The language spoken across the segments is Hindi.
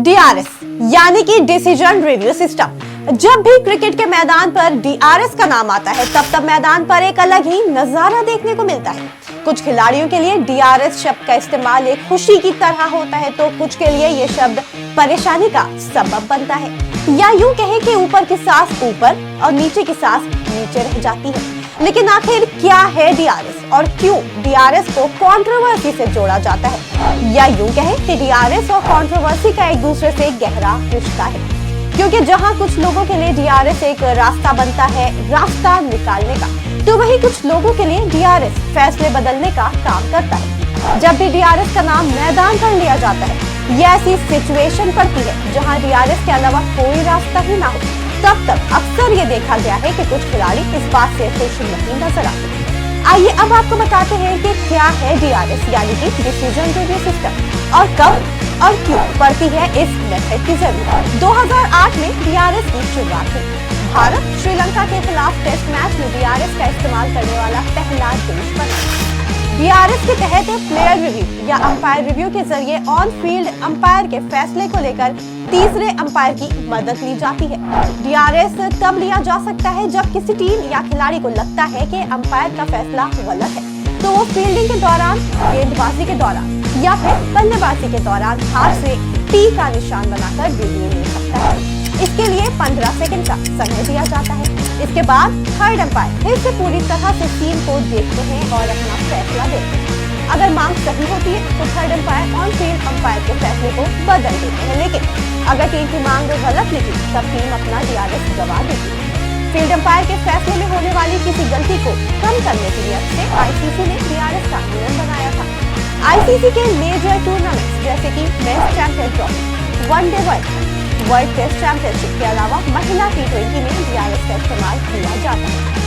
डीआरएस यानी कि डिसीजन रिव्यू सिस्टम। जब भी क्रिकेट के मैदान पर डीआरएस का नाम आता है तब मैदान पर एक अलग ही नजारा देखने को मिलता है। कुछ खिलाड़ियों के लिए डीआरएस शब्द का इस्तेमाल एक खुशी की तरह होता है तो कुछ के लिए ये शब्द परेशानी का सबब बनता है, या यूं कहे कि ऊपर की सांस ऊपर और नीचे की सांस नीचे रह जाती है। लेकिन आखिर क्या है डीआरएस और क्यों डीआरएस को कंट्रोवर्सी से जोड़ा जाता है, या यूं कहे कि डीआरएस और कंट्रोवर्सी का एक दूसरे से गहरा रिश्ता है, क्योंकि जहां कुछ लोगों के लिए डीआरएस एक रास्ता बनता है रास्ता निकालने का, तो वहीं कुछ लोगों के लिए डीआरएस फैसले बदलने का काम करता है। जब भी डीआरएस का नाम मैदान पर लिया जाता है, ये ऐसी सिचुएशन पड़ती है जहां डीआरएस के अलावा कोई रास्ता ही ना हो, तब तक अक्सर ये देखा गया है कि कुछ खिलाड़ी इस बात से खुश नहीं नजर आते। आइए अब आपको बताते हैं कि क्या है डीआरएस यानी कि डिसीजन रिव्यू सिस्टम, और कब और क्यों पड़ती है इस मेथड की जरूरत। 2008 में डीआरएस की शुरुआत हुई। भारत श्रीलंका के खिलाफ टेस्ट मैच में डीआरएस का इस्तेमाल करने वाला पहला देश बना। डीआरएस के तहत प्लेयर रिव्यू या अंपायर रिव्यू के जरिए ऑन फील्ड अंपायर के फैसले को लेकर तीसरे अंपायर की मदद ली जाती है। डीआरएस तब लिया जा सकता है जब किसी टीम या खिलाड़ी को लगता है कि अंपायर का फैसला गलत है, तो वो फील्डिंग के दौरान, गेंदबाजी के दौरान या फिर बल्लेबाजी के दौरान हाथ से टी का निशान बनाकर रिव्यू ले सकता है। इसके लिए 15 सेकंड का समय दिया जाता है। इसके बाद थर्ड अंपायर फिर से पूरी तरह से सीन को देखते हैं और अपना फैसला देते हैं। अगर मांग सही होती है तो third umpire on field umpire के फैसले को बदल देते हैं, लेकिन अगर टीम की मांग गलत निकली तब टीम अपना डीआरएस गवा देती है। फील्ड अंपायर के फैसले में होने वाली किसी गलती को कम करने के लिए से आईसीसी ने डीआरएस का नियम बनाया था। आईसीसी के मेजर टूर्नामेंट्स जैसे कि men's champion trophy, one day world test championship के अलावा महिला टी20 में डीआरएस का इस्तेमाल किया जाता है।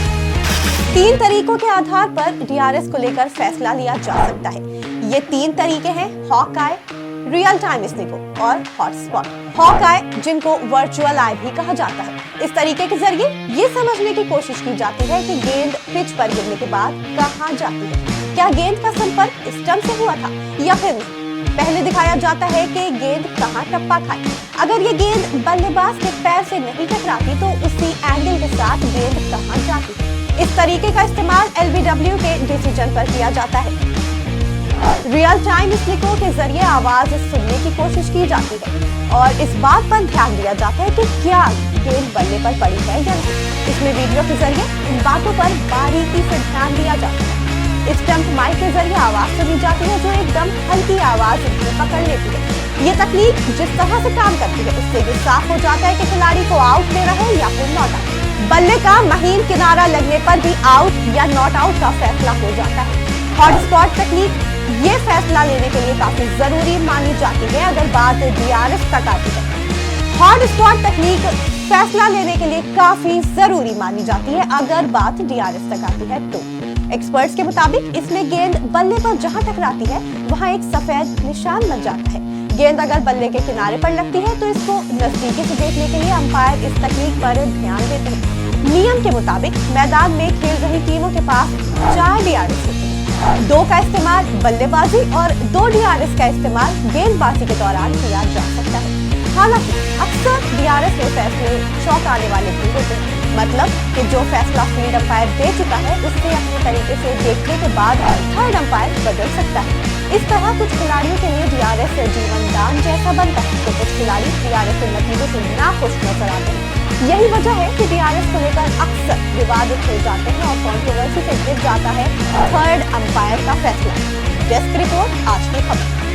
3 तरीकों के आधार पर डीआरएस को लेकर फैसला लिया जा सकता है। ये 3 तरीके हैं: हॉक-आई, रियल टाइम स्निको और हॉटस्पॉट। हॉक-आई, जिनको वर्चुअल आई भी कहा जाता है, इस तरीके के जरिए ये समझने की कोशिश की जाती है कि गेंद पिच पर गिरने के बाद कहां जाती है। क्या गेंद का संपर्क स्टंप से हुआ था या फिर नहीं? पहले दिखाया जाता है कि गेंद कहां टप्पा खाई। अगर ये गेंद बल्लेबाज के पैर से नहीं टकराती तो उसी एंगल के साथ गेंद कहां जाती है। इस तरीके का इस्तेमाल एलबीडब्ल्यू के डिसीजन पर किया जाता है। रियल टाइम स्निको के जरिए आवाज सुनने की कोशिश की जाती है और इस बात पर ध्यान दिया जाता है कि क्या गेंद बल्ले पर पड़ी है या नहीं। इसमें वीडियो के जरिए इन बातों पर बारीकी से ध्यान दिया जाता है। स्टंप माइक के जरिए आवाज सुनी जाती है जो एकदम हल्की आवाज भी पकड़ लेती है। ये तकनीक जिस तरह से काम करती है उससे ये साफ हो जाता है कि खिलाड़ी को आउट दे रहा है या फिर नॉट आउट। बल्ले का महीन किनारा लगने पर भी आउट या नॉट आउट का फैसला हो जाता है। हॉटस्पॉट तकनीक ये फैसला लेने के लिए काफी जरूरी मानी जाती है अगर बात डीआरएस तक आती है। हॉटस्पॉट तकनीक फैसला लेने के लिए काफी जरूरी मानी जाती है अगर बात डीआरएस तक आती है तो एक्सपर्ट्स के मुताबिक इसमें गेंद बल्ले पर जहां टकराती है वहां एक सफेद निशान बन जाता है। गेंद अगर बल्ले के किनारे पर लगती है तो इसको नजदीकी से देखने के लिए अंपायर इस तकनीक पर ध्यान देते हैं। नियम के मुताबिक मैदान में खेल रही टीमों के पास 4 डीआरएस होते हैं। 2 का इस्तेमाल बल्लेबाजी और 2 डीआरएस का इस्तेमाल गेंदबाजी के दौरान किया जा सकता है। हालांकि अक्सर डीआरएस के फैसले चौंकाने वाले भी होते हैं, मतलब कि जो फैसला फील्ड अंपायर दे चुका है उससे अपने तरीके से देखने के बाद थर्ड अंपायर बदल सकता है। इस तरह कुछ खिलाड़ियों के लिए डीआरएस जीवन दान जैसा बनता है तो कुछ खिलाड़ी डीआरएस के नतीजों से नाखुश नजर आते हैं। यही वजह है कि डीआरएस को लेकर अक्सर विवाद उठ जाते हैं और कंट्रोवर्सी से गिर जाता है थर्ड अंपायर का फैसला। डेस्क रिपोर्ट, आज की खबर।